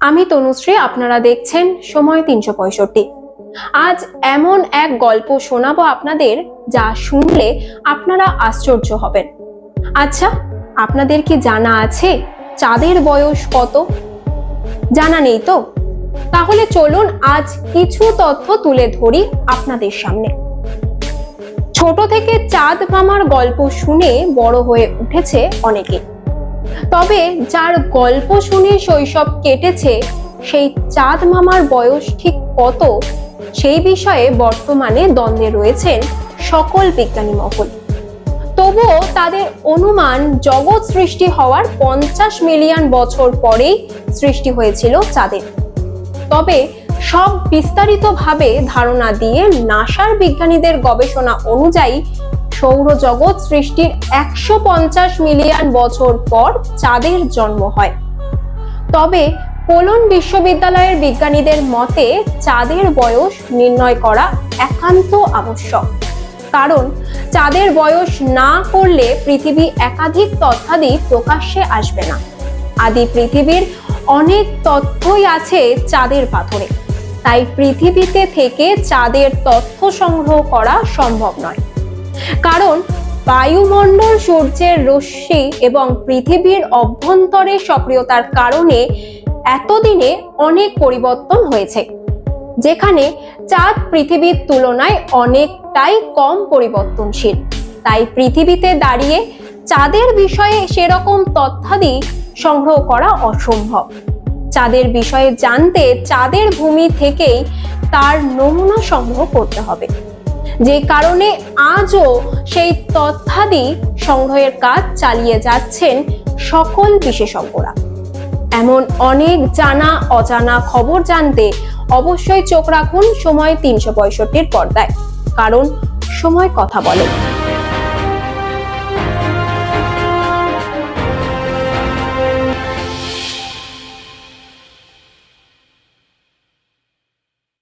আমি তনুশ্রী, আপনারা দেখছেন সময় 365। আজ এমন এক গল্প শোনাবো আপনাদের, যা শুনলে আপনারা আশ্চর্য হবেন। আচ্ছা, আপনাদের কি জানা আছে চাঁদের বয়স কত? জানা নেই তো? তাহলে চলুন আজ কিছু তথ্য তুলে ধরি আপনাদের সামনে। ছোট থেকে চাঁদ মামার গল্প শুনে বড় হয়ে উঠেছে অনেকে, তবে যার গল্প শুনে শৈশব কেটেছে সেই চাঁদ মামার বয়স ঠিক কত, সেই বিষয়ে বর্তমানে দ্বন্দ্বে রয়েছেন সকল বিজ্ঞানী মহল। তবুও তাদের অনুমান জগৎ সৃষ্টি হওয়ার 50 মিলিয়ন বছর পরেই সৃষ্টি হয়েছিল চাঁদের। তবে সব বিস্তারিতভাবে ধারণা দিয়ে নাসার বিজ্ঞানীদের গবেষণা অনুযায়ী সৌরজগৎ সৃষ্টির 150 মিলিয়ন বছর পর চাঁদের জন্ম হয়। তবে কোলন বিশ্ববিদ্যালয়ের বিজ্ঞানীদের মতে চাঁদের বয়স নির্ণয় করা একান্ত আবশ্যক, কারণ চাঁদের বয়স না করলে পৃথিবী একাধিক তথ্যাদি প্রকাশ্যে আসবে না। আদি পৃথিবীর অনেক তথ্যই আছে চাঁদের পাথরে, তাই পৃথিবীতে থেকে চাঁদের তথ্য সংগ্রহ করা সম্ভব নয়। কারণ বায়ুমণ্ডল, সূর্যের রশ্মি এবং পৃথিবীর অভ্যন্তরে সক্রিয়তার কারণে এতদিনে অনেক পরিবর্তন হয়েছে, যেখানে চাঁদ পৃথিবীর তুলনায় অনেকটাই কম পরিবর্তনশীল। তাই পৃথিবীতে দাঁড়িয়ে চাঁদের বিষয়ে সেরকম তথ্যাদি সংগ্রহ করা অসম্ভব। চাঁদের বিষয়ে জানতে চাঁদের ভূমি থেকেই তার নমুনা সংগ্রহ করতে হবে, যে কারণে আজও সেই তথ্যাদি সংগ্রহের কাজ চালিয়ে যাচ্ছেন সকল বিশেষজ্ঞরা। এমন অনেক জানা অজানা খবর জানতে অবশ্যই চোখ রাখুন সময় 365 পর্দায়, কারণ সময় কথা বলে।